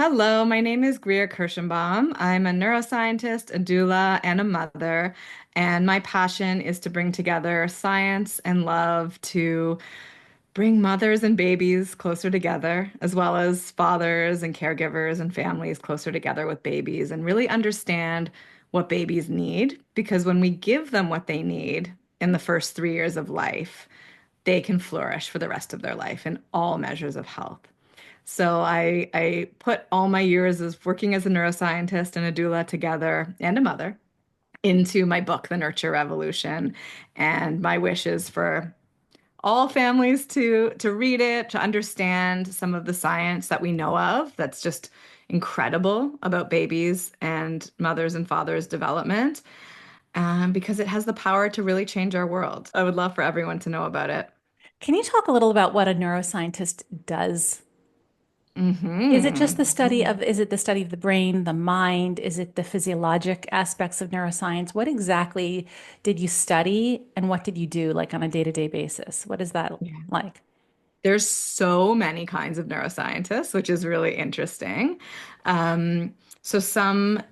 Hello, my name is Greer Kirschenbaum. I'm a neuroscientist, a doula, and a mother. And my passion is to bring together science and love to bring mothers and babies closer together, as well as fathers and caregivers and families closer together with babies, and really understand what babies need. Because when we give them what they need in the first 3 years of life, they can flourish for the rest of their life in all measures of health. So I put all my years as working as a neuroscientist and a doula together and a mother into my book, The Nurture Revolution. And my wish is for all families to read it, to understand some of the science that we know of that's just incredible about babies and mothers and fathers' development, because it has the power to really change our world. I would love for everyone to know about it. Can you talk a little about what a neuroscientist does? Hmm. Is it the study of the brain, the mind? Is it the physiologic aspects of neuroscience? What exactly did you study and what did you do like on a day-to-day basis? What is that like? There's so many kinds of neuroscientists, which is really interesting. So some,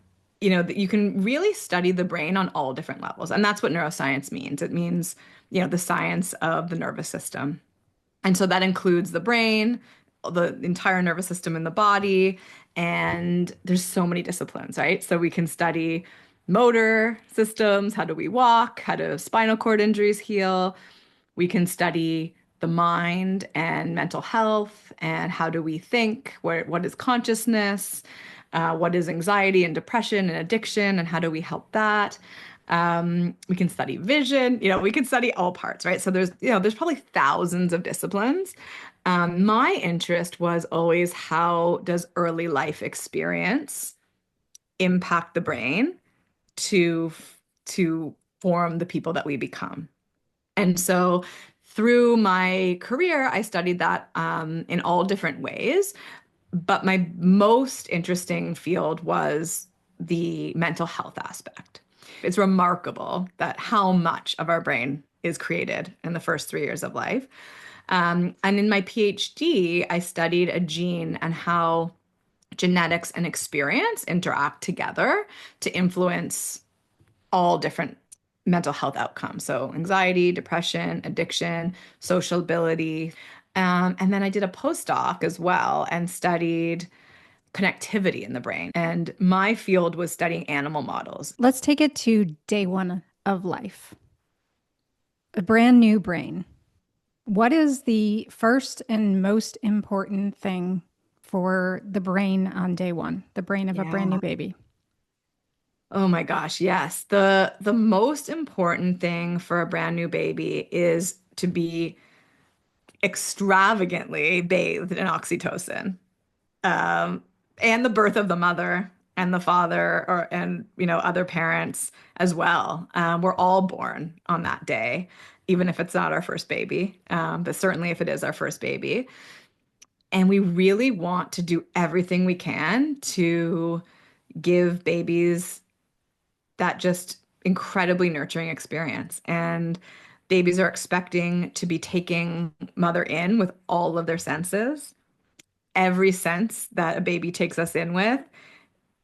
that you can really study the brain on all different levels, and that's what neuroscience means. It means, the science of the nervous system. And so that includes the brain, the entire nervous system in the body, and there's so many disciplines, right? So we can study motor systems, how do we walk, how do spinal cord injuries heal? We can study the mind and mental health and how do we think, what is consciousness, what is anxiety and depression and addiction, and how do we help that? We can study vision, we can study all parts, right? So there's probably thousands of disciplines. My interest was always how does early life experience impact the brain to to form the people that we become. And so through my career, I studied that in all different ways. But my most interesting field was the mental health aspect. It's remarkable that how much of our brain is created in the first 3 years of life. And in my PhD, I studied a gene and how genetics and experience interact together to influence all different mental health outcomes. So, anxiety, depression, addiction, social ability. And then I did a postdoc as well and studied connectivity in the brain. And my field was studying animal models. Let's take it to day one of life, a brand new brain. What is the first and most important thing for the brain on day one, the brain of a brand new Yeah. baby? Oh my gosh, yes. The most important thing for a brand new baby is to be extravagantly bathed in oxytocin. um, and the birth of the mother and the father and other parents as well. We're all born on that day, even if it's not our first baby, but certainly if it is our first baby. And we really want to do everything we can to give babies that just incredibly nurturing experience. And babies are expecting to be taking mother in with all of their senses. Every sense that a baby takes us in with,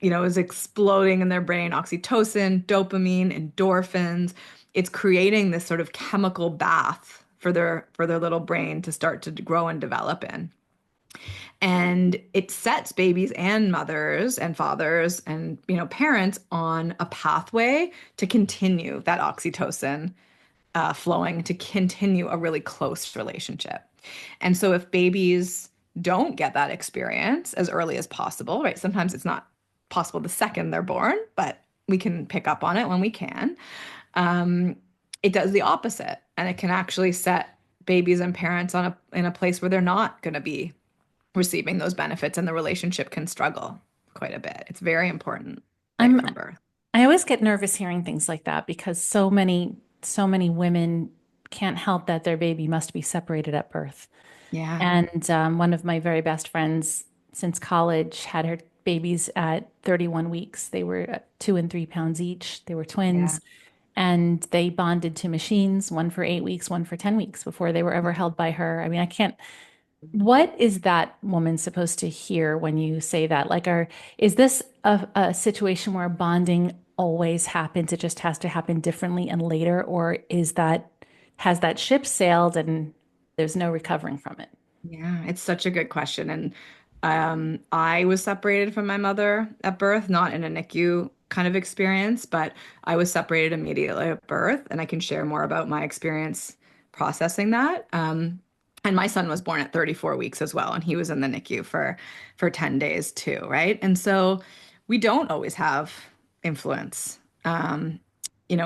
is exploding in their brain, oxytocin, dopamine, endorphins. It's creating this sort of chemical bath for their little brain to start to grow and develop in. And it sets babies and mothers and fathers and parents on a pathway to continue that oxytocin flowing, to continue a really close relationship. And so if babies don't get that experience as early as possible, right? Sometimes it's not possible the second they're born, but we can pick up on it when we can. Um, it does the opposite, and it can actually set babies and parents in a place where they're not going to be receiving those benefits, and the relationship can struggle quite a bit. It's very important right I'm from birth. I always get nervous hearing things like that because so many women can't help that their baby must be separated at birth. Yeah. And one of my very best friends since college had her babies at 31 weeks. They were 2 and 3 pounds each. They were Yeah. twins, and they bonded to machines, one for 8 weeks, one for 10 weeks before they were ever held by her. I mean, I can't. What is that woman supposed to hear when you say that? Like, is this a situation where bonding always happens? It just has to happen differently and later, or has that ship sailed and there's no recovering from it? Yeah, it's such a good question. And I was separated from my mother at birth, not in a NICU kind of experience, but I was separated immediately at birth. And I can share more about my experience processing that. And my son was born at 34 weeks as well, and he was in the NICU for 10 days too, right? And so we don't always have influence.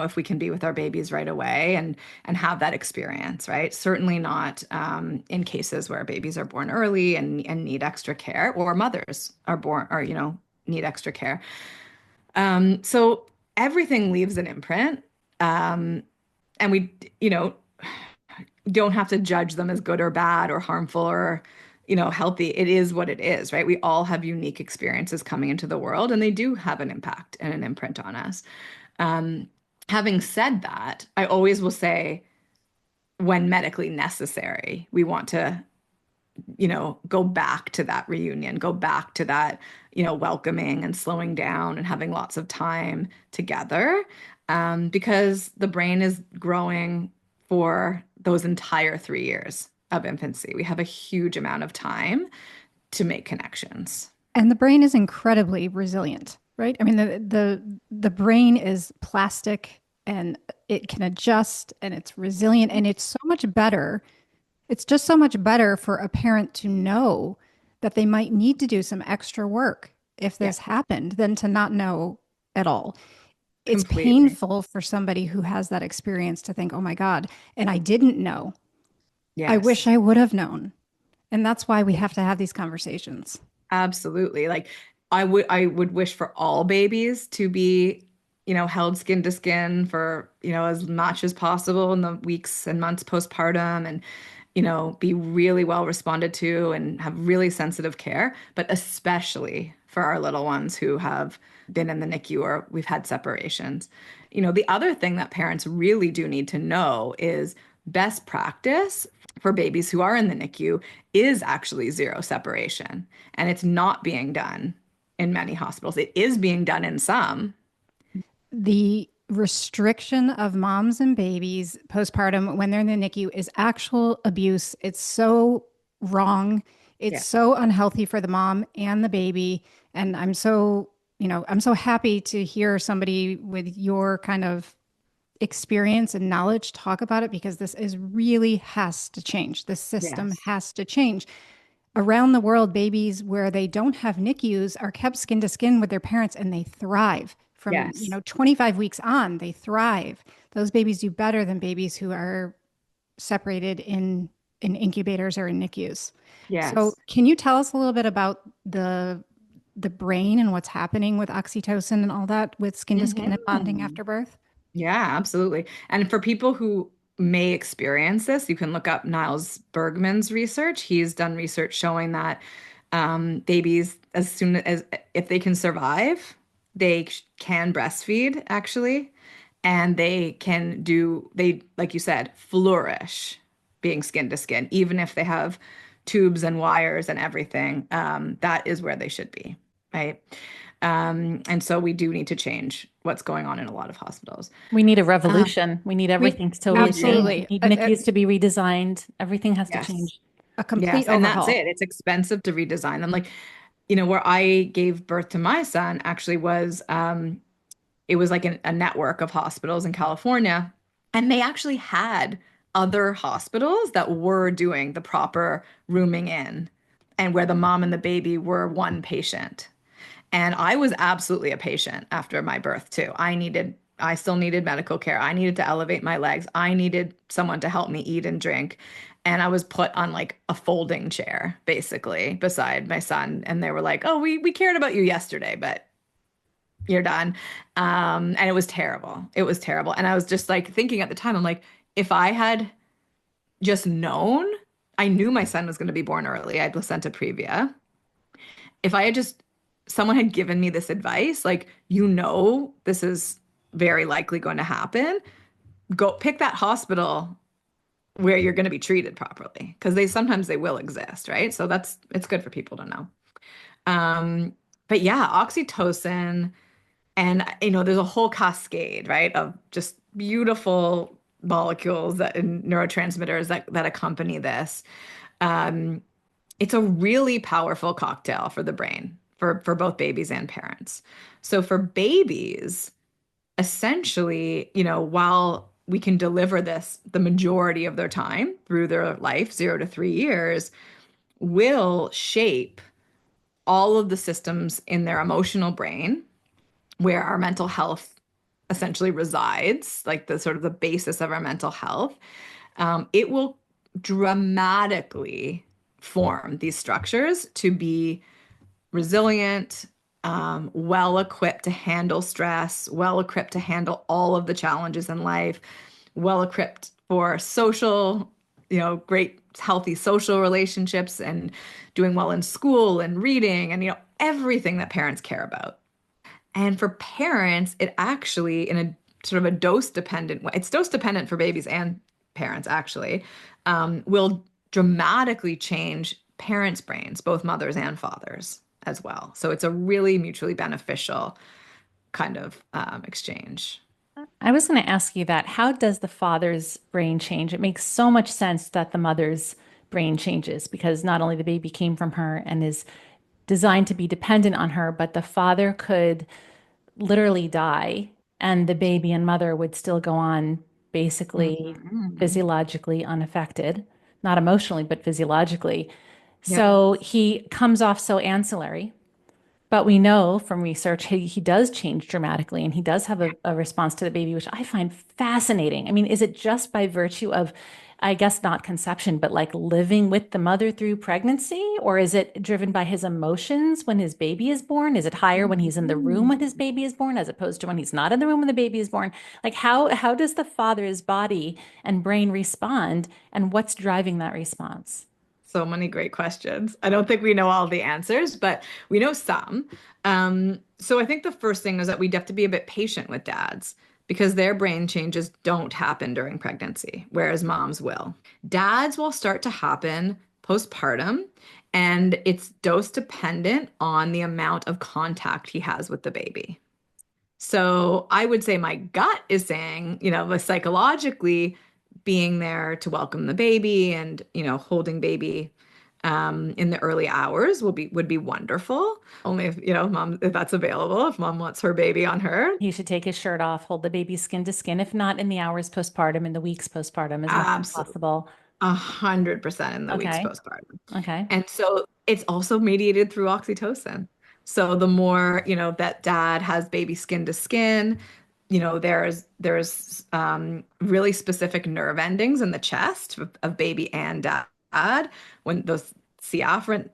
If we can be with our babies right away and have that experience, right? Certainly not in cases where babies are born early and need extra care, or mothers are born or need extra care. So everything leaves an imprint, and we don't have to judge them as good or bad or harmful or healthy. It is what it is, right? We all have unique experiences coming into the world, and they do have an impact and an imprint on us. Um, Having said that, I always will say, when medically necessary, we want to, go back to that reunion, go back to that, welcoming and slowing down and having lots of time together, because the brain is growing for those entire 3 years of infancy. We have a huge amount of time to make connections. And the brain is incredibly resilient, right? I mean, the brain is plastic and it can adjust and it's resilient and it's so much better. It's just so much better for a parent to know that they might need to do some extra work if Yeah, this happened than to not know at all. It's completely. painful for somebody who has that experience to think, oh my God, and I didn't know. I wish Yes. I would have known. And that's why we have to have these conversations. Absolutely. Like I would wish for all babies to be, held skin to skin for, as much as possible in the weeks and months postpartum, and, be really well responded to and have really sensitive care, but especially for our little ones who have been in the NICU or we've had separations. The other thing that parents really do need to know is best practice for babies who are in the NICU is actually zero separation. And it's not being done in many hospitals. It is being done in some. The restriction of moms and babies postpartum when they're in the NICU is actual abuse. It's so wrong. It's Yeah. so unhealthy for the mom and the baby. And I'm so happy to hear somebody with your kind of experience and knowledge talk about it because this is really has to change. The system Yes. has to change. Around the world, babies where they don't have NICUs are kept skin to skin with their parents and they thrive. From, Yes. 25 weeks on, they thrive. Those babies do better than babies who are separated in incubators or in NICUs. So, Yes. can you tell us a little bit about the brain and what's happening with oxytocin and all that with skin to skin and bonding Mhm. after birth? Yeah, absolutely. And for people who may experience this, you can look up Niles Bergman's research. He's done research showing that babies, as soon as if they can survive, they can breastfeed actually, and they, like you said, flourish being skin to skin, even if they have tubes and wires and everything. That is where they should be, right? And so we do need to change what's going on in a lot of hospitals. We need a Uh, revolution. We need we everything to totally We change. do. We absolutely need NICUs to be redesigned. Everything has to Yes. change. a Yes. complete And that's overhaul. it. It's expensive to redesign them. Like, where I gave birth to my son actually was it was like a network of hospitals in California. And they actually had other hospitals that were doing the proper rooming in, and where the mom and the baby were one patient. And I was absolutely a patient after my birth too. I still needed medical care. I needed to elevate my legs. I needed someone to help me eat and drink. And I was put on like a folding chair, basically, beside my son. And they were like, "Oh, we cared about you yesterday, but you're done." And it was terrible. It was terrible. And I was just like thinking at the time, I'm like, if I had just known, I knew my son was going to be born early. I placenta previa. If I had just someone had given me this advice, like, this is very likely going to happen, go pick that hospital where you're going to be treated properly because they will exist, right? So it's good for people to know. Um, but yeah, oxytocin, and there's a whole cascade, right, of just beautiful molecules and neurotransmitters that accompany this. Um, it's a really powerful cocktail for the brain for both babies and parents. So for babies, essentially, while we can deliver this the majority of their time through their life, 0 to 3 years, will shape all of the systems in their emotional brain where our mental health essentially resides, like the sort of the basis of our mental health. It will dramatically form these structures to be resilient, well equipped to handle stress, well equipped to handle all of the challenges in life, well equipped for social, great healthy social relationships and doing well in school and reading and everything that parents care about. And for parents, it actually, in a sort of a dose dependent way, it's dose dependent for babies and parents actually, will dramatically change parents' brains, both mothers and fathers as well. So it's a really mutually beneficial kind of exchange. I was going to ask you that. How does the father's brain change? It makes so much sense that the mother's brain changes because not only the baby came from her and is designed to be dependent on her, but the father could literally die and the baby and mother would still go on basically Mhm. physiologically unaffected, not emotionally, but physiologically. Yep. So he comes off so ancillary. But we know from research he does change dramatically and he does have a response to the baby, which I find fascinating. I mean, is it just by virtue of, I guess, not conception, but like living with the mother through pregnancy? Or is it driven by his emotions when his baby is born? Is it higher when he's in the room when his Mhm. baby is born as opposed to when he's not in the room when the baby is born? Like how does the father's body and brain respond and what's driving that response? So many great questions. I don't think we know all the answers, but we know some. So I think the first thing is that we have to be a bit patient with dads because their brain changes don't happen during pregnancy, whereas moms will. Dads will start to happen postpartum, and it's dose dependent on the amount of contact he has with the baby. So I would say my gut is saying, like psychologically being there to welcome the baby and, holding baby in the early hours would be wonderful. Only if, mom, if that's available, if mom wants her baby on her. He should take his shirt off, hold the baby skin to skin, if not in the hours postpartum, in the weeks postpartum, as much as Absolutely. possible. 100% in the weeks Okay. postpartum. Okay. And so it's also mediated through oxytocin. So the more, that dad has baby skin to skin, there's really specific nerve endings in the chest of baby and dad. When those C afferent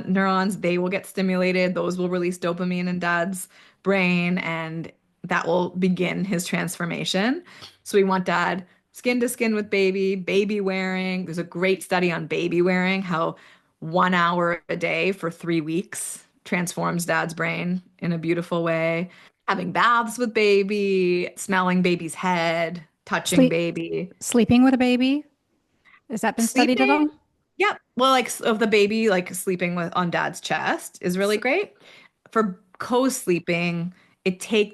neurons, they will get stimulated. Those will release dopamine in dad's brain, and that will begin his transformation. So we want dad skin to skin with baby, baby wearing. There's a great study on baby wearing, how 1 hour a day for 3 weeks transforms dad's brain in a beautiful way. Having baths with baby, smelling baby's head, touching Sleep baby, sleeping with a baby. Has that been studied at sleeping. all? Yeah, well, like of the baby, like sleeping with on dad's chest is really great. For co-sleeping,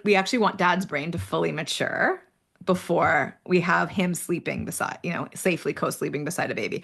we actually want dad's brain to fully mature before we have him sleeping beside, safely co-sleeping beside a baby.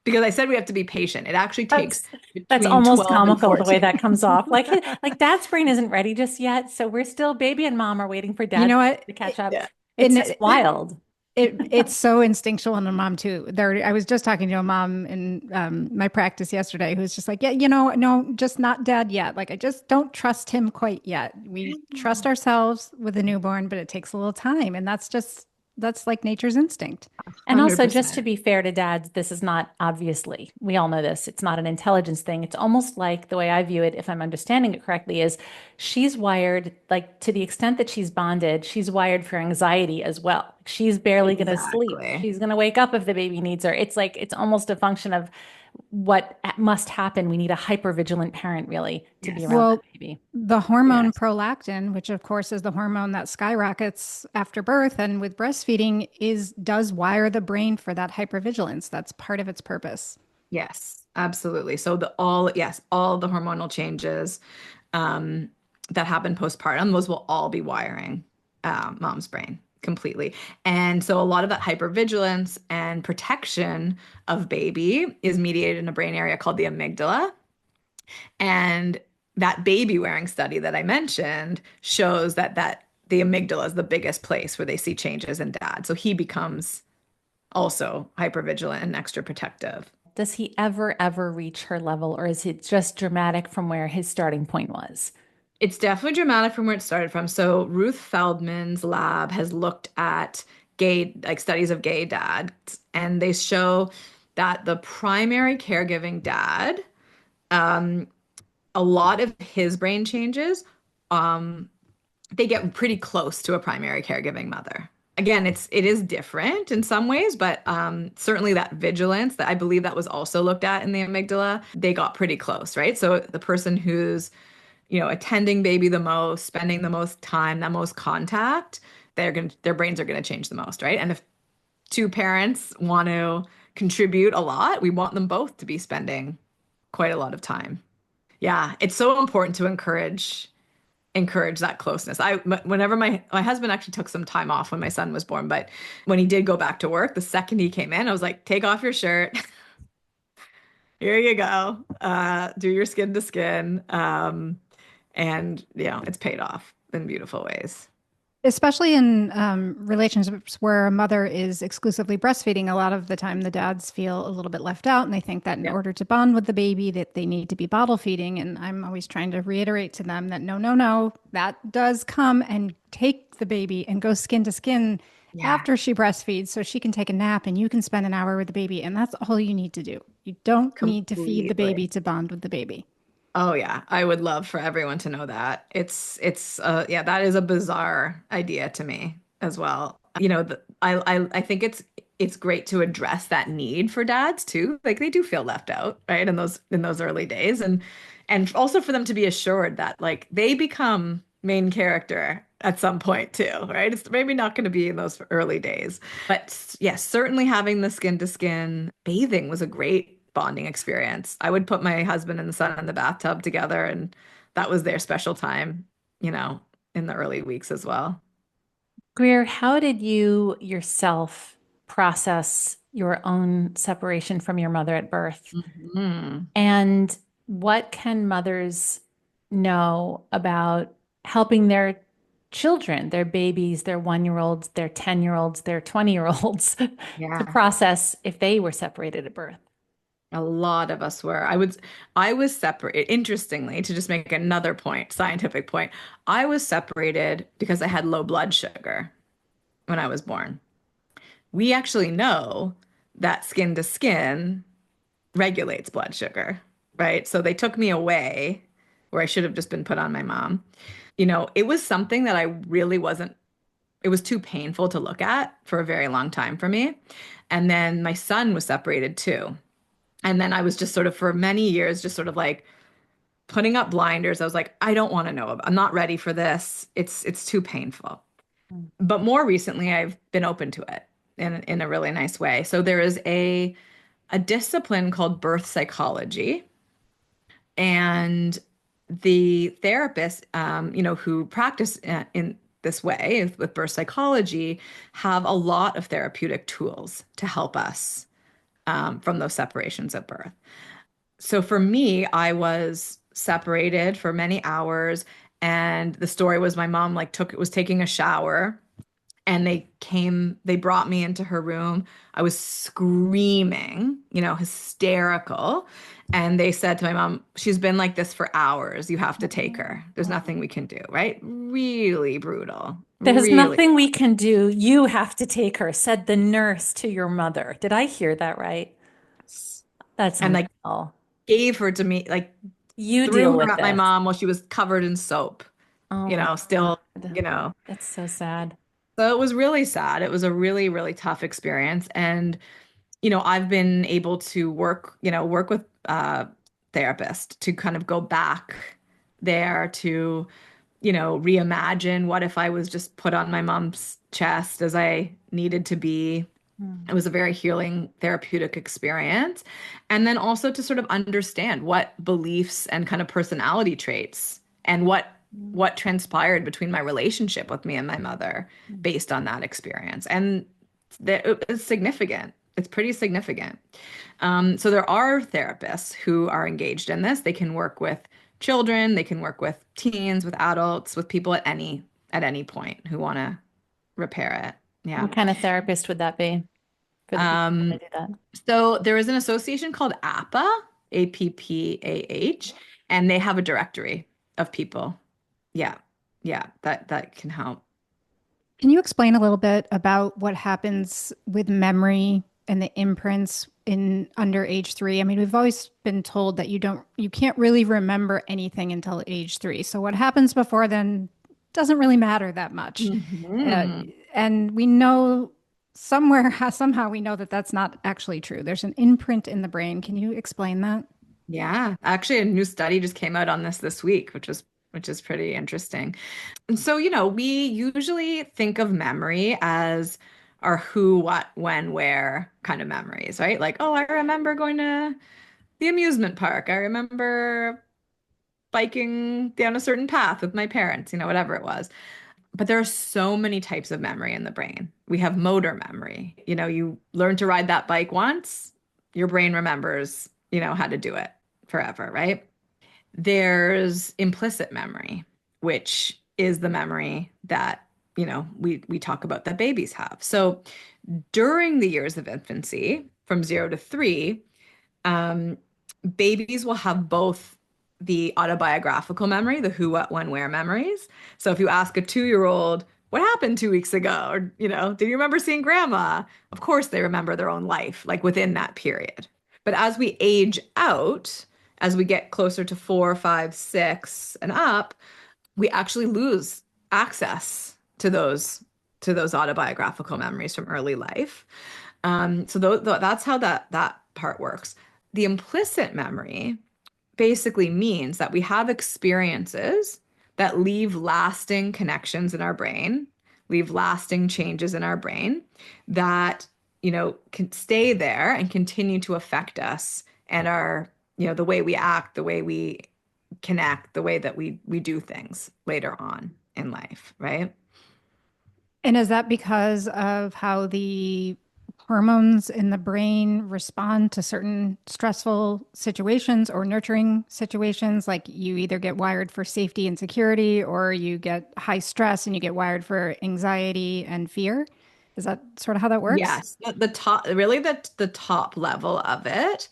Because I said we have to be patient. It actually takes That's between almost 12 and comical the way 14. that comes off. Like dad's brain isn't ready just yet, so we're still baby and mom are waiting for You dad know what? to catch up. Yeah. It's And just wild. it's so instinctual in a mom too. I was just talking to a mom in my practice yesterday who's just like, yeah, no, just not dad yet. Like I just don't trust him quite yet. We trust ourselves with a newborn, but it takes a little time, and that's like nature's instinct. And also, just to 100%. be fair to dads, this is not obviously, we all know this, it's not an intelligence thing. It's almost like the way I view it, if I'm understanding it correctly, is she's wired, like to the extent that she's bonded, she's wired for anxiety as well. She's barely going to sleep. Exactly. She's going to wake up if the baby needs her. It's like, it's almost a function of what must happen. We need a hypervigilant parent really to be Yes. around that Well, baby. the hormone Yes. prolactin, which of course is the hormone that skyrockets after birth and with breastfeeding, is does wire the brain for that hypervigilance. That's part of its purpose. Yes, absolutely. So yes, all the hormonal changes um, that happen postpartum, those will all be wiring mom's brain completely. And so a lot of that hypervigilance and protection of baby is mediated in a brain area called the amygdala. And that baby wearing study that I mentioned shows that the amygdala is the biggest place where they see changes in dad. So he becomes also hypervigilant and extra protective. Does he ever reach her level, or is it just dramatic from where his starting point was? It's definitely dramatic from where it started from. So Ruth Feldman's lab has looked at like studies of gay dads, and they show that the primary caregiving dad, um, a lot of his brain changes, um, they get pretty close to a primary caregiving mother. Again, it is different in some ways, but certainly that vigilance that I believe that was also looked at in the amygdala, they got pretty close, right? So the person who's attending baby the most, spending the most time, the most contact, their brains are gonna change the most, right? And if two parents want to contribute a lot, we want them both to be spending quite a lot of time. Yeah, it's so important to encourage that closeness. Whenever my husband actually took some time off when my son was born, but when he did go back to work, the second he came in, I was like, take off your shirt. Here you go. Do your skin to skin. And it's paid off in beautiful ways. Especially in relationships where a mother is exclusively breastfeeding, a lot of the time the dads feel a little bit left out, and they think that in Yeah. order to bond with the baby, that they need to be bottle feeding. And I'm always trying to reiterate to them that no, no, no, that does come and take the baby and go skin to skin Yeah, after she breastfeeds, so she can take a nap and you can spend an hour with the baby, and that's all you need to do. You don't need to feed the completely. baby to bond with the baby. Oh yeah, I would love for everyone to know that. It's yeah, that is a bizarre idea to me as well. I think it's great to address that need for dads too. Like they do feel left out, right? In those early days and also for them to be assured that like they become main character at some point too, right? It's maybe not going to be in those early days. But yes, certainly having the skin to skin bathing was a great bonding experience. I would put my husband and the son in the bathtub together, and that was their special time, you know, in the early weeks as well. Greer, how did you yourself process your own separation from your mother at birth? Mhm. And what can mothers know about helping their children, their babies, their 1 year olds, their 10 year olds, their 20 year olds to Yeah. process if they were separated at birth? A lot of us were. I was separated, interestingly, to just make another point, scientific point. I was separated because I had low blood sugar when I was born. We actually know that skin to skin regulates blood sugar, right? So they took me away where I should have just been put on my mom. It was something that I really wasn't, it was too painful to look at for a very long time for me. And then my son was separated too. And then I was just sort of for many years, just sort of like putting up blinders. I was like, I don't want to know. I'm not ready for this. It's too painful. But more recently, I've been open to it in a really nice way. So there is a discipline called birth psychology, and the therapists, who practice in this way with birth psychology, have a lot of therapeutic tools to help us from those separations at birth. So for me, I was separated for many hours, and the story was my mom like was taking a shower and they brought me into her room. I was screaming, hysterical. And they said to my mom, she's been like this for hours. You have to take her. There's nothing we can do, right? Really brutal. There's Really. nothing we can do. You have to take her, said the nurse to your mother. Did I hear that right? That's And like unreal. gave her to me, like You threw deal her with at my this. mom while she was covered in soap, Oh my still, God. you know. That's so sad. So it was really sad. It was a really, really tough experience. And I've been able to work with therapists to kind of go back there to, reimagine what if I was just put on my mom's chest as I needed to be. It was a very healing therapeutic experience. And then also to sort of understand what beliefs and kind of personality traits and what transpired between my relationship with me and my mother based on that experience. And it's significant. It's pretty significant. So there are therapists who are engaged in this. They can work with children, they can work with teens, with adults, with people at any point who want to repair it. Yeah. What kind of therapist would that be for the people who Um, do that? so there is an association called APPA, APPAH, and they have a directory of people. Yeah. Yeah, that can help. Can you explain a little bit about what happens with memory and the imprints in under age 3? I mean, we've always been told that you can't really remember anything until age 3. So what happens before then doesn't really matter that much. Uh, Mhm. and we know somewhere, somehow we know that that's not actually true. There's an imprint in the brain. Can you explain that? Yeah, actually, a new study just came out on this week, which is pretty interesting. And so, we usually think of memory as our who, what, when, where kind of memories, right? Like, oh, I remember going to the amusement park. I remember biking down a certain path with my parents, whatever it was. But there are so many types of memory in the brain. We have motor memory. You learn to ride that bike once, your brain remembers, how to do it forever, right? There's implicit memory, which is the memory that, we talk about that babies have. So during the years of infancy, from 0 to 3, um, babies will have both the autobiographical memory, the who, what, when, where memories. So if you ask a 2-year-old, what happened 2 weeks ago? Or, did you remember seeing grandma? Of course, they remember their own life, like within that period. But as we age out, as we get closer to 4, 5, 6, and up, we actually lose access to those autobiographical memories from early life. So that's how that part works. The implicit memory basically means that we have experiences that leave lasting connections in our brain, leave lasting changes in our brain that, can stay there and continue to affect us and the way we act, the way we connect, the way that we do things later on in life, right? And is that because of how the hormones in the brain respond to certain stressful situations or nurturing situations? Like you either get wired for safety and security, or you get high stress and you get wired for anxiety and fear. Is that sort of how that works? Yes. The top, really the top level of it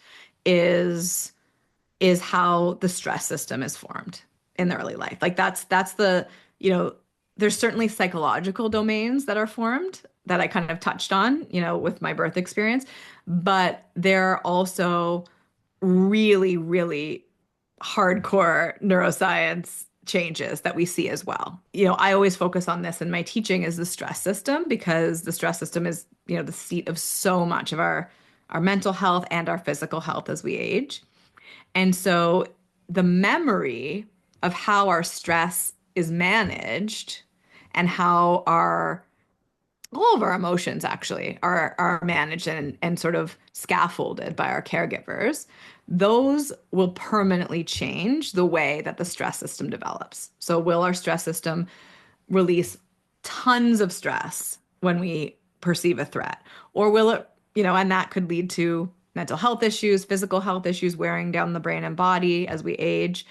is is how the stress system is formed in the early life. Like that's you know, there's certainly psychological domains that are formed that I kind of touched on, with my birth experience, but there are also really, really hardcore neuroscience changes that we see as well. I always focus on this in my teaching is the stress system because the stress system is, the seat of so much of our mental health and our physical health as we age. And so the memory of how our stress is managed and how all of our emotions actually are managed and sort of scaffolded by our caregivers, those will permanently change the way that the stress system develops. So will our stress system release tons of stress when we perceive a threat? Or will it, and that could lead to mental health issues, physical health issues, wearing down the brain and body as we age?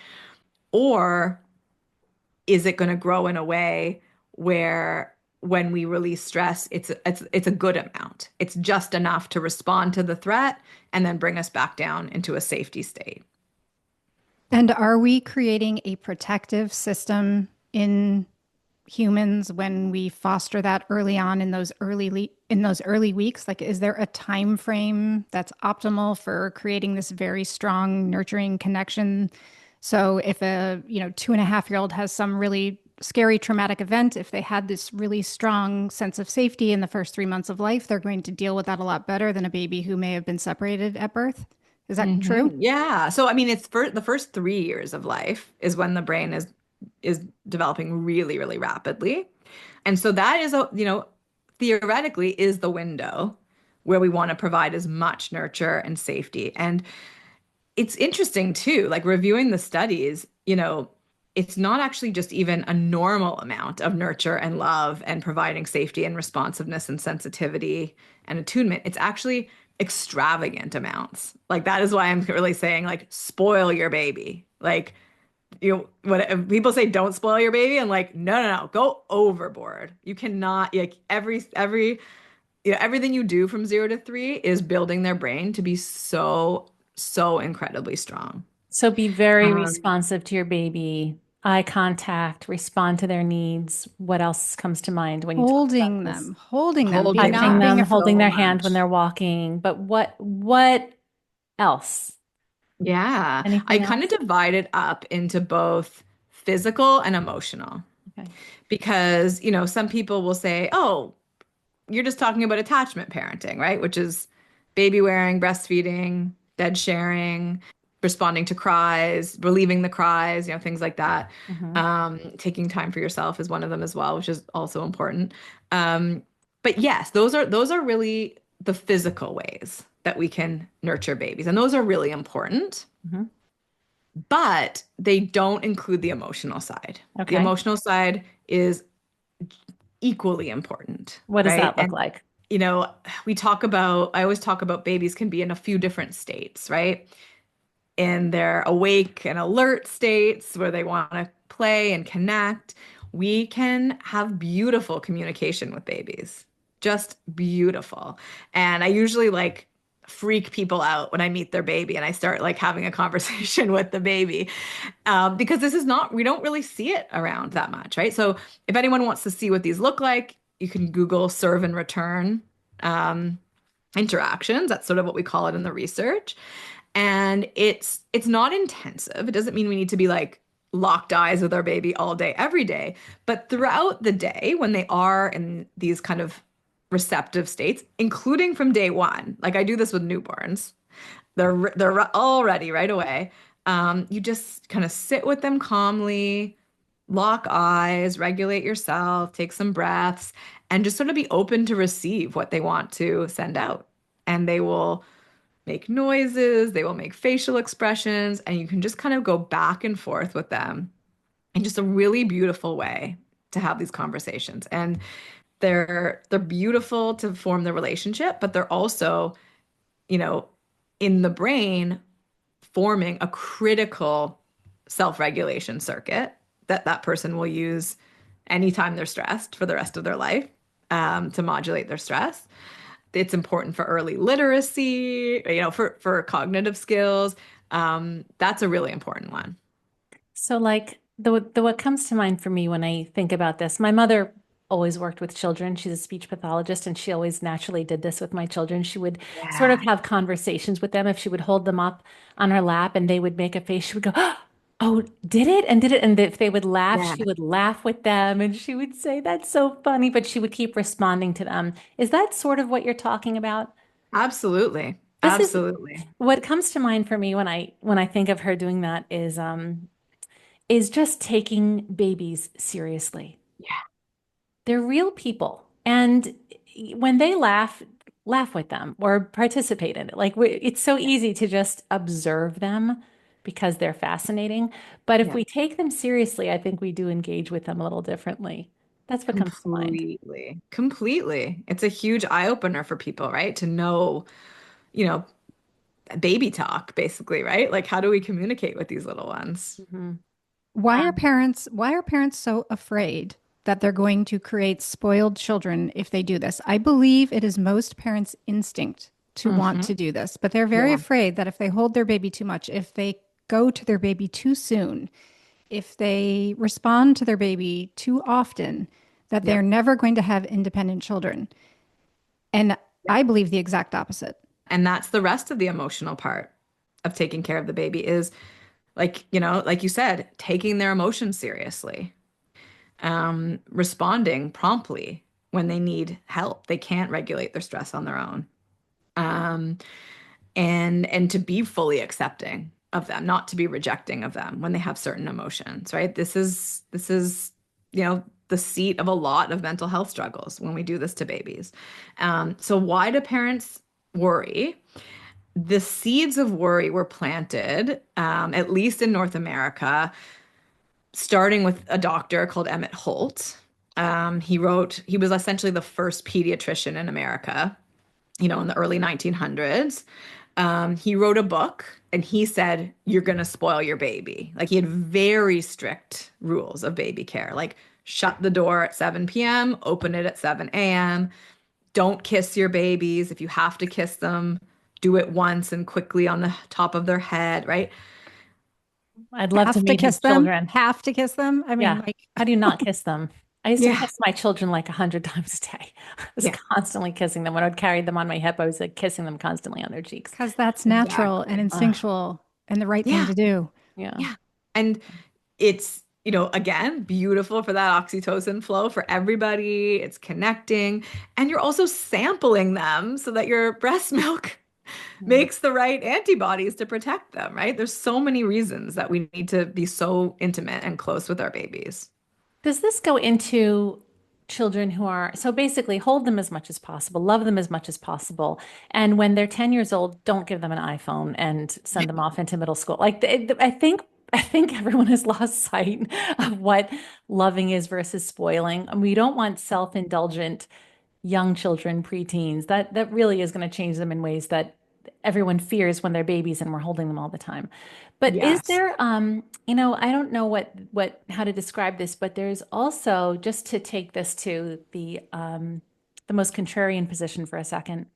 Or is it going to grow in a way where when we release stress, it's a good amount. It's just enough to respond to the threat and then bring us back down into a safety state. And are we creating a protective system in humans when we foster that early on in those early weeks? Like, is there a time frame that's optimal for creating this very strong nurturing connection? So if a 2.5-year-old has some really scary traumatic event, if they had this really strong sense of safety in the first 3 months of life, they're going to deal with that a lot better than a baby who may have been separated at birth. Is that true? Yeah. So I mean, it's for the first 3 years of life is when the brain is developing really, really rapidly. And so that is theoretically is the window where we want to provide as much nurture and safety. And it's interesting too, like reviewing the studies, it's not actually just even a normal amount of nurture and love and providing safety and responsiveness and sensitivity and attunement. It's actually extravagant amounts. Like that is why I'm really saying like spoil your baby. Like what if people say don't spoil your baby and like no, go overboard. You cannot like every everything you do from 0 to 3 is building their brain to be so incredibly strong. So be very Um, responsive to your baby, eye contact, respond to their needs. What else comes to mind when you talk about this? Holding them, be Holding Touching not them being them, holding afraid. so their hand when much. they're walking. But what else? Yeah, I Anything kind of else? divide it up into both physical and emotional Okay. because, some people will say, "Oh, you're just talking about attachment parenting, right?" Which is baby wearing, breastfeeding, bed sharing, responding to cries, relieving the cries, things like that. Hmm. Taking time for yourself is one of them as well, which is also important. Um, but yes, those are really the physical ways that we can nurture babies, and those are really important. Hmm. But they don't include the emotional side. The Okay. emotional side is equally important, What does right? that look And like? you know, I always talk about babies can be in a few different states, right? In their awake and alert states where they want to play and connect. We can have beautiful communication with babies, just beautiful. And I usually like freak people out when I meet their baby and I start like having a conversation with the baby because we don't really see it around that much, right? So if anyone wants to see what these look like, you can Google serve and return um, interactions. That's sort of what we call it in the research. And it's not intensive. It doesn't mean we need to be like locked eyes with our baby all day, every day. But throughout the day, when they are in these kind of receptive states, including from day one, like I do this with newborns, they're all ready right away. You just kind of sit with them calmly, lock eyes, regulate yourself, take some breaths, and just sort of be open to receive what they want to send out. And they will make noises, they will make facial expressions, and you can just kind of go back and forth with them in just a really beautiful way to have these conversations. And they're beautiful to form the relationship, but they're also, you know, in the brain forming a critical self-regulation circuit that person will use anytime they're stressed for the rest of their life to modulate their stress. It's important for early literacy, for cognitive skills. That's a really important one. So, like the what comes to mind for me when I think about this, my mother always worked with children. She's a speech pathologist, and she always naturally did this with my children. She would sort of Yeah. have conversations with them. If she would hold them up on her lap and they would make a face, she would go, "Oh, did it?" And did it? And if they would laugh, Yeah, she would laugh with them, and she would say, "That's so funny," but she would keep responding to them. Is that sort of what you're talking about? absolutely. This is Absolutely. what comes to mind for me when I think of her doing that is just taking babies seriously. Yeah. They're real people. And when they laugh, laugh with them or participate in it. Like it's so easy to just observe them because they're fascinating. But if Yeah. we take them seriously, I think we do engage with them a little differently. That's what comes to mind. Completely. Completely. It's a huge eye opener for people, right? To know, you know, baby talk, basically, right? Like, how do we communicate with these little ones? Mhm. Why are parents so afraid that they're going to create spoiled children if they do this? I believe it is most parents' instinct to want Hmm. to do this, but they're very Yeah. afraid that if they hold their baby too much, if they go to their baby too soon, if they respond to their baby too often, that they're Yep. never going to have independent children. And Yep. I believe the exact opposite. And that's the rest of the emotional part of taking care of the baby is like, like you said, taking their emotions seriously. responding promptly when they need help. They can't regulate their stress on their own. Um, and to be fully accepting of them, not to be rejecting of them when they have certain emotions, right? This is, the seat of a lot of mental health struggles when we do this to babies. So why do parents worry? The seeds of worry were planted, at least in North America, starting with a doctor called Emmett Holt. He was essentially the first pediatrician in America, in the early 1900s. He wrote a book and he said, you're going to spoil your baby. Like he had very strict rules of baby care, like shut the door at 7 p.m., open it at 7 a.m. Don't kiss your babies. If you have to kiss them, do it once and quickly on the top of their head, right? I'd love to Have to meet his kiss them. children. Have to kiss them. I mean, Yeah. like, How do you not kiss them? I used to Yeah. kiss my children like 100 times a day. I was Yeah, constantly kissing them. When I'd carry them on my hip, I was like kissing them constantly on their cheeks. because that's natural and exactly. instinctual and the right thing Yeah. to do. Yeah. Yeah. And it's, again, beautiful for that oxytocin flow for everybody. It's connecting. And you're also sampling them so that your breast milk Yeah. makes the right antibodies to protect them, right? There's so many reasons that we need to be so intimate and close with our babies. Does this go into children who are, so basically hold them as much as possible, love them as much as possible. And when they're 10 years old, don't give them an iPhone and send them off into middle school. Like I think everyone has lost sight of what loving is versus spoiling. And we don't want self-indulgent young children, preteens. That really is going to change them in ways that everyone fears when they're babies and we're holding them all the time. But is Yes. there I don't know what how to describe this, but there's also, just to take this to the most contrarian position for a second,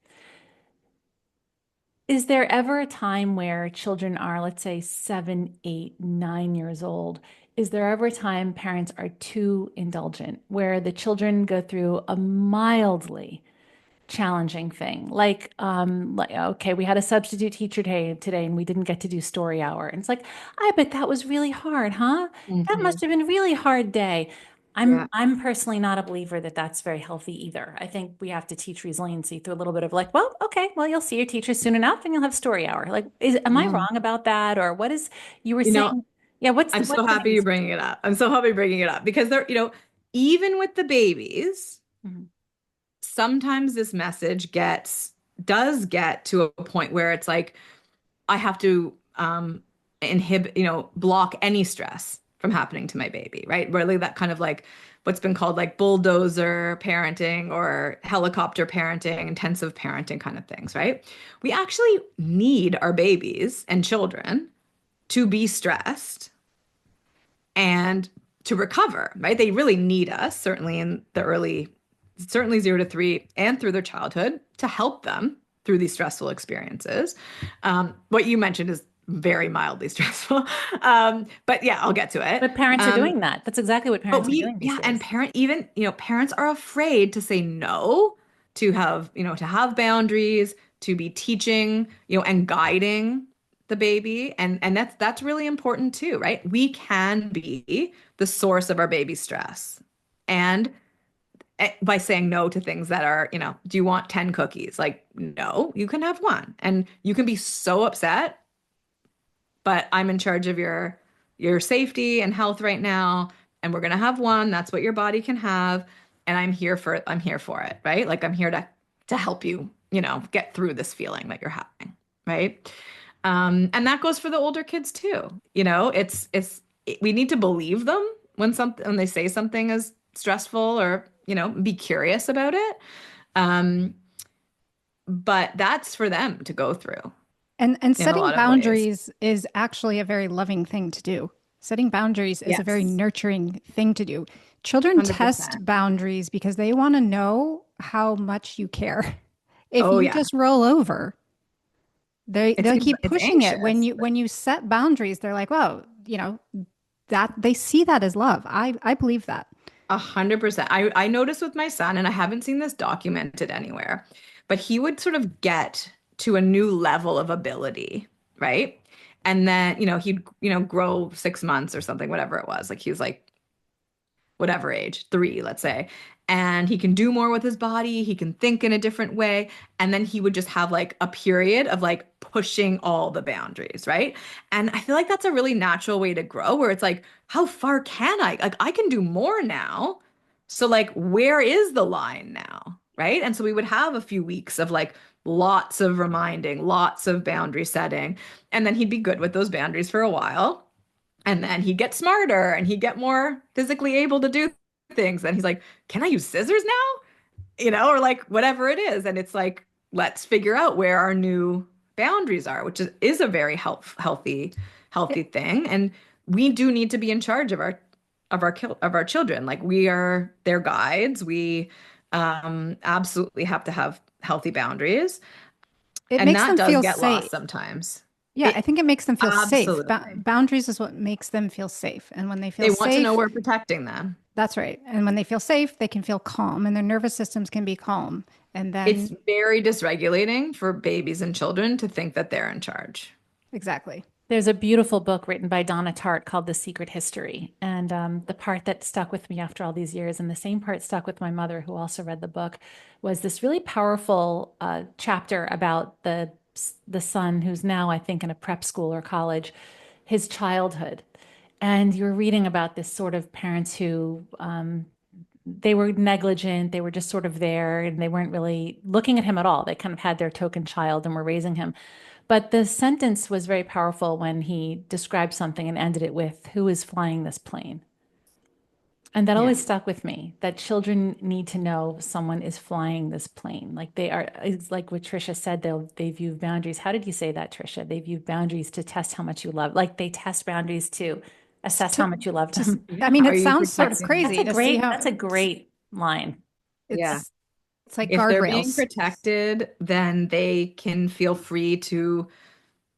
is there ever a time where children are, let's say, 7, 8, 9 years old? Is there ever a time parents are too indulgent, where the children go through a mildly challenging thing? Like, okay, we had a substitute teacher today and we didn't get to do story hour. And it's like, I bet that was really hard, huh? That must Mhm. have been a really hard day. I'm Yeah. I'm personally not a believer that that's very healthy either. I think we have to teach resiliency through a little bit of like, well, okay, well, you'll see your teacher soon enough and you'll have story hour. Like, am I Yeah. wrong about that? Or what is, you were You know, saying, yeah, I'm so what's the happy main you're bringing it up. I'm so happy you're bringing it up because even with the babies, Mhm. sometimes this message does get to a point where it's like, I have to inhibit, block any stress from happening to my baby, right? Really that kind of like what's been called like bulldozer parenting or helicopter parenting, intensive parenting kind of things, right? We actually need our babies and children to be stressed and to recover, right? They really need us, certainly in the certainly 0 to 3 and through their childhood to help them through these stressful experiences. What you mentioned is very mildly stressful. But yeah, I'll get to it. But parents are doing that. That's exactly what But parents are doing these and days. parents are afraid to say no, to have boundaries, to be teaching, and guiding the baby. And that's really important too, right? We can be the source of our baby's stress. And by saying no to things that are, do you want 10 cookies? Like, no, you can have one. And you can be so upset, but I'm in charge of your safety and health right now, and we're gonna have one. That's what your body can have, and I'm here for it, right? Like I'm here to help you, get through this feeling that you're having, right? And that goes for the older kids too. We need to believe them when they say something is stressful or, be curious about it. Um, but that's for them to go through And in a setting lot of ways. boundaries is actually a very loving thing to do. Setting boundaries is a very Yes. nurturing thing to do. Children test 100%. boundaries because they want to know how much you care. If Oh you yeah. just roll over, they'll keep It's pushing it. When anxious. you set boundaries, they're like, "Well, that they see that as love." I believe that. 100%. I noticed with my son, and I haven't seen this documented anywhere, but he would sort of get to a new level of ability, right? And then, he'd, grow 6 months or something, whatever it was. Like he was like whatever age, 3, let's say. And he can do more with his body, he can think in a different way. And then he would just have like a period of like pushing all the boundaries, right? And I feel like that's a really natural way to grow, where it's like, how far can I? Like, I can do more now. So, like, where is the line now? Right. And so we would have a few weeks of like lots of reminding, lots of boundary setting. And then he'd be good with those boundaries for a while. And then he'd get smarter and he'd get more physically able to do things. And he's like, can I use scissors now? Or like whatever it is. And it's like, let's figure out where our new boundaries are, which is a very healthy thing. And we do need to be in charge of our children. Like, we are their guides. We absolutely have to have healthy boundaries. It And makes that them does feel get lost safe. sometimes. Yeah, I It think it makes them feel safe. absolutely. Boundaries is what makes them feel safe. And when they feel They want to know safe, we're protecting them. that's right. And when they feel safe, they can feel calm and their nervous systems can be calm. And It's then, very dysregulating for babies and children to think that they're in charge. exactly. There's a beautiful book written by Donna Tartt called The Secret History. And the part that stuck with me after all these years, and the same part stuck with my mother, who also read the book, was this really powerful chapter about the son who's now, I think, in a prep school or college, his childhood. And you're reading about this sort of parents who they were negligent, they were just sort of there, and they weren't really looking at him at all. They kind of had their token child and were raising him. But the sentence was very powerful when he described something and ended it with, "Who is flying this plane?" And that Yeah. always stuck with me, that children need to know someone is flying this plane. Like they are, it's like what Trisha said, they view boundaries. How did you say that, Trisha? They view boundaries to test how much you love. Like they test boundaries to assess how To much you love just, them. I Yeah. mean, Are it you sounds sort of protecting? crazy to see That's a how great line. Yeah. it's it's like If they're being guardrails. protected, then they can feel free to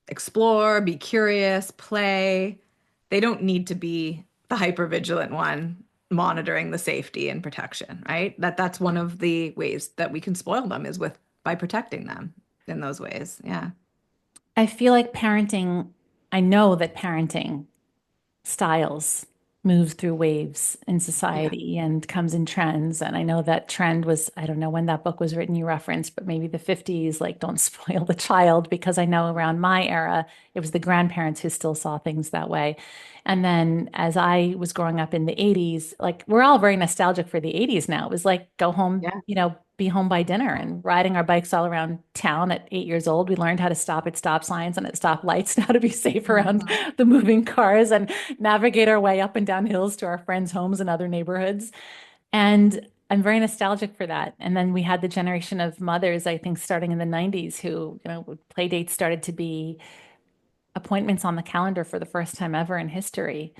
explore, be curious, play. They don't need to be the hypervigilant one monitoring the safety and protection, right? That's one of the ways that we can spoil them, is with by protecting them in those ways. Yeah. I feel like parenting, I know that parenting styles moves through waves in Yeah. society and comes in trends. And I know that trend was, I don't know when that book was written, you referenced, but maybe the 50s, like don't spoil the child, because I know around my era, it was the grandparents who still saw things that way. And then as I was growing up in the 80s, like we're all very nostalgic for the 80s now. It was like go home, Yeah. be home by dinner, and riding our bikes all around town at 8 years old. We learned how to stop at stop signs and at stop lights, how to be safe around Mhm. the moving cars and navigate our way up and down hills to our friends' homes and other neighborhoods. And I'm very nostalgic for that. And then we had the generation of mothers, I think, starting in the 90s, who, play dates started to be appointments on the calendar for the first time ever in history.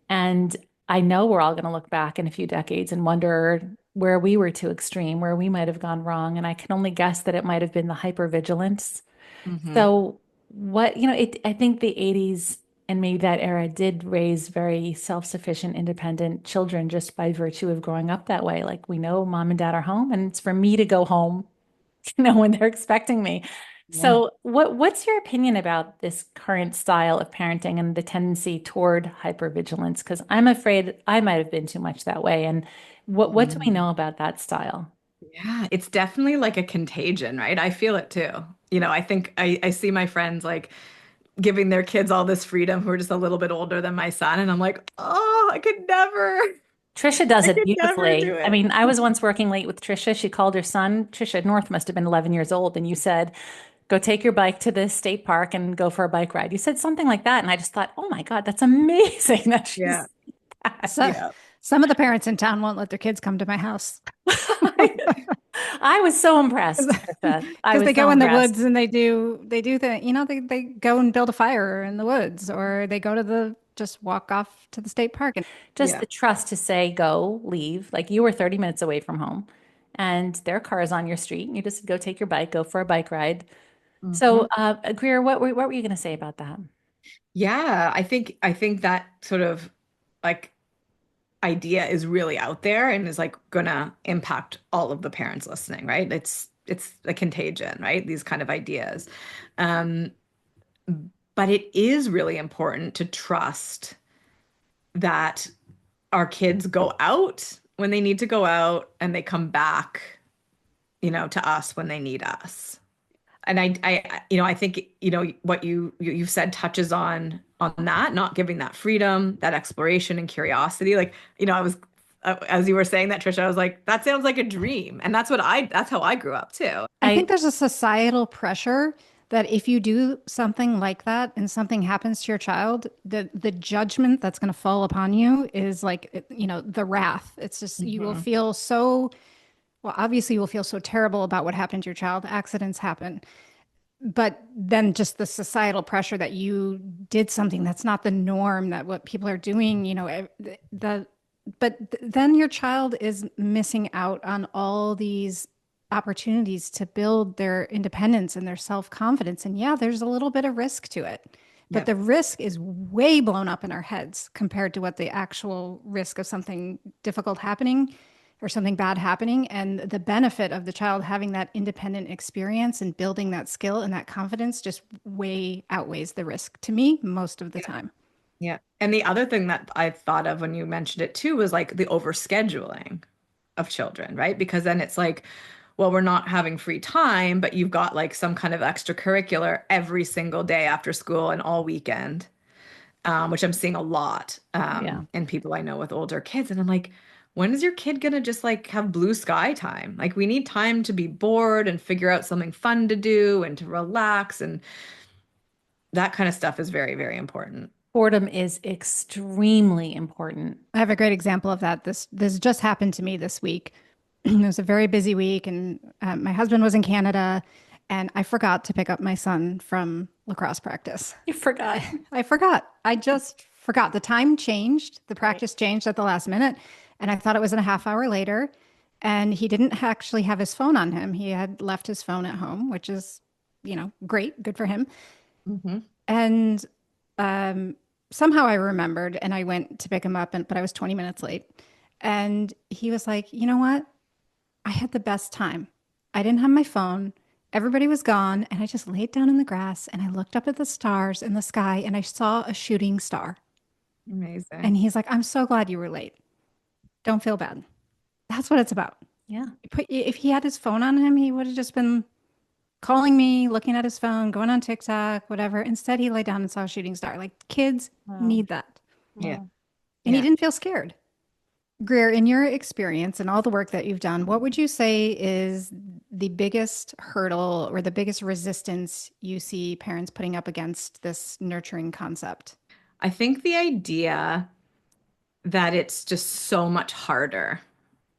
And I know we're all going to look back in a few decades and wonder where we were too extreme, where we might have gone wrong. And I can only guess that it might have been the hypervigilance. Mhm. So I think the 80s and maybe that era did raise very self-sufficient, independent children just by virtue of growing up that way. Like we know mom and dad are home and it's for me to go home, when they're expecting me. Yeah. So what's your opinion about this current style of parenting and the tendency toward hypervigilance? Because I'm afraid I might have been too much that way. And what do we Mhm. know about that style? Yeah, it's definitely like a contagion, right? I feel it too. I think I see my friends like giving their kids all this freedom who are just a little bit older than my son, and I'm like, oh, I could never, Trisha does I it could never do beautifully. I it. mean, I was once working late with Trisha. She called her son. Trisha North must have been 11 years old. And you said, go take your bike to the state park and go for a bike ride. You said something like that. And I just thought, oh my God, that's amazing that Yeah. she's that. So Yeah. some of the parents in town won't let their kids come to my house I was so impressed, Trisha. I because was they so go in the impressed. woods and they go and build a fire in the woods, or they go to the just walk off to the state park. And Just Yeah. the trust to say, go, leave. Like you were 30 minutes away from home and their car is on your street. You just go take your bike, go for a bike ride. So, Mhm. Greer, what were you going to say about that? Yeah, I think that sort of like idea is really out there and is like gonna impact all of the parents listening, right? It's a contagion, right? These kind of ideas. Um, but it is really important to trust that our kids go out when they need to go out and they come back, to us when they need us. And I think, what you've said touches on that, not giving that freedom, that exploration and curiosity. Like, I was, as you were saying that, Trisha, I was like, that sounds like a dream. And that's how I grew up too. I think there's a societal pressure that if you do something like that and something happens to your child, the judgment that's going to fall upon you is like, the wrath. It's just, you will Mhm. feel so, well, obviously you will feel so terrible about what happened to your child. Accidents happen. But then just the societal pressure that you did something that's not the norm, that what people are doing, then your child is missing out on all these opportunities to build their independence and their self-confidence. And yeah, there's a little bit of risk to it, but Yeah. the risk is way blown up in our heads compared to what the actual risk of something difficult happening or something bad happening. And the benefit of the child having that independent experience and building that skill and that confidence just way outweighs the risk to me most of the time. Yeah. And the other thing that I thought of when you mentioned it too was like the overscheduling of children, right? Because then it's like, well, we're not having free time, but you've got like some kind of extracurricular every single day after school and all weekend, which I'm seeing a lot Yeah. in people I know with older kids. And I'm like, when is your kid gonna just like have blue sky time? Like we need time to be bored and figure out something fun to do and to relax. And that kind of stuff is very, very important. Boredom is extremely important. I have a great example of that. This just happened to me this week. It was a very busy week, and my husband was in Canada, and I forgot to pick up my son from lacrosse practice. You forgot. I forgot. I just forgot. The time changed. The Right. practice changed at the last minute, and I thought it was in a half hour later. And he didn't actually have his phone on him. He had left his phone at home, which is, great, good for him. Hmm. And um, somehow I remembered and I went to pick him up, but I was 20 minutes late. And he was like, you know what? I had the best time. I didn't have my phone. Everybody was gone. And I just laid down in the grass and I looked up at the stars in the sky and I saw a shooting star. And Amazing. he's like, I'm so glad you were late. Don't feel bad. That's what it's about. Yeah. If he had his phone on him, he would have just been calling me, looking at his phone, going on TikTok, whatever. Instead, he laid down and saw a shooting star. Like kids Wow. need that. Yeah. Wow. And he Yeah. didn't feel scared. Greer, in your experience and all the work that you've done, what would you say is the biggest hurdle or the biggest resistance you see parents putting up against this nurturing concept? I think the idea that it's just so much harder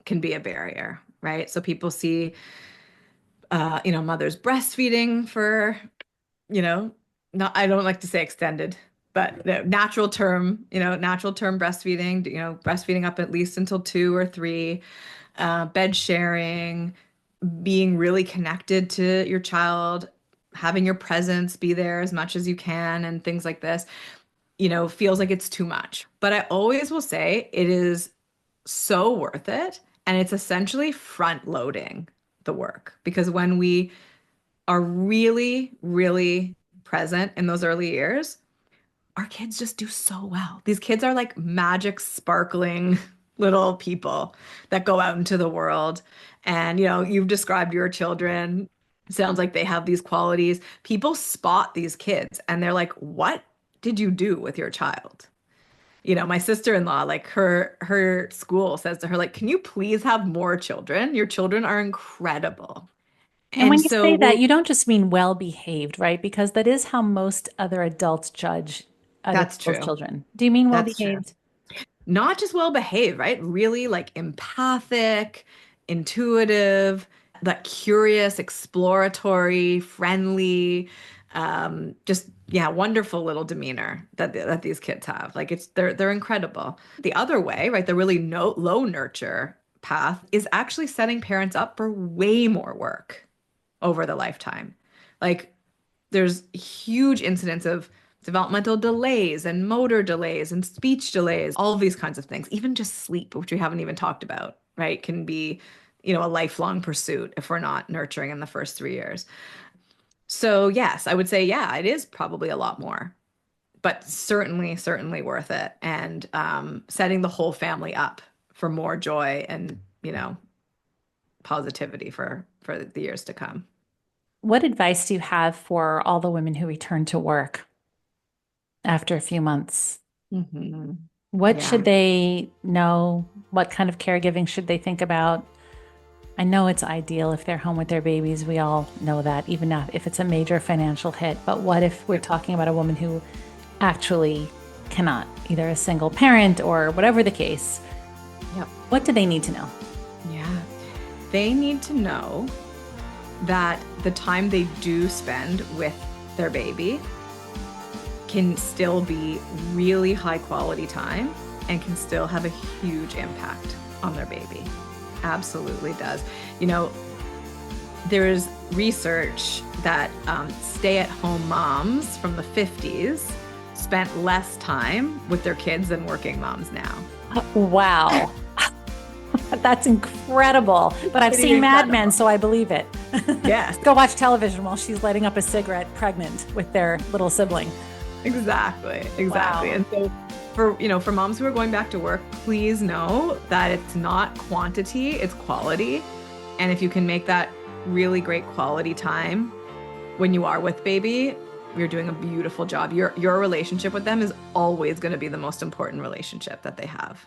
can be a barrier, right? So people see, mothers breastfeeding for, you know, not, I don't like to say extended, but the natural term breastfeeding, breastfeeding up at least until 2 or 3, bed sharing, being really connected to your child, having your presence be there as much as you can, and things like this, feels like it's too much. But I always will say it is so worth it. And it's essentially front loading the work because when we are really, really present in those early years, our kids just do so well. These kids are like magic, sparkling little people that go out into the world. And, you've described your children. Sounds like they have these qualities. People spot these kids and they're like, what did you do with your child? My sister-in-law, like her school says to her, like, can you please have more children? Your children are incredible. And And when you so say that, we'll you don't just mean well behaved, right? Because that is how most other adults judge other That's people's true. children. Do you mean well That's true. behaved? Not just well behaved, right? Really like empathic, intuitive, that curious, exploratory, friendly, just yeah, wonderful little demeanor that these kids have. Like they're incredible. The other way, right, the really no low nurture path is actually setting parents up for way more work over the lifetime. Like there's huge incidents of developmental delays and motor delays and speech delays, all of these kinds of things. Even just sleep, which we haven't even talked about, right, can be, a lifelong pursuit if we're not nurturing in the first 3 years. So yes, I would say, yeah, it is probably a lot more but certainly worth it. And setting the whole family up for more joy and, positivity for the years to come. What advice do you have for all the women who return to work after a few months? Mhm. What Yeah. should they know? What kind of caregiving should they think about? I know it's ideal if they're home with their babies. We all know that, even if it's a major financial hit. But what if we're talking about a woman who actually cannot, either a single parent or whatever the case? Yep. What do they need to know? Yeah. They need to know that the time they do spend with their baby can still be really high quality time and can still have a huge impact on their baby. Absolutely does. There's research that stay-at-home moms from the 50s spent less time with their kids than working moms now. Wow. That's incredible. But I've seen Mad Men, so I believe it. Yes. Go watch television while she's lighting up a cigarette pregnant with their little sibling. Exactly. Wow. And so for moms who are going back to work, please know that it's not quantity, it's quality. And if you can make that really great quality time when you are with baby, you're doing a beautiful job. Your relationship with them is always going to be the most important relationship that they have.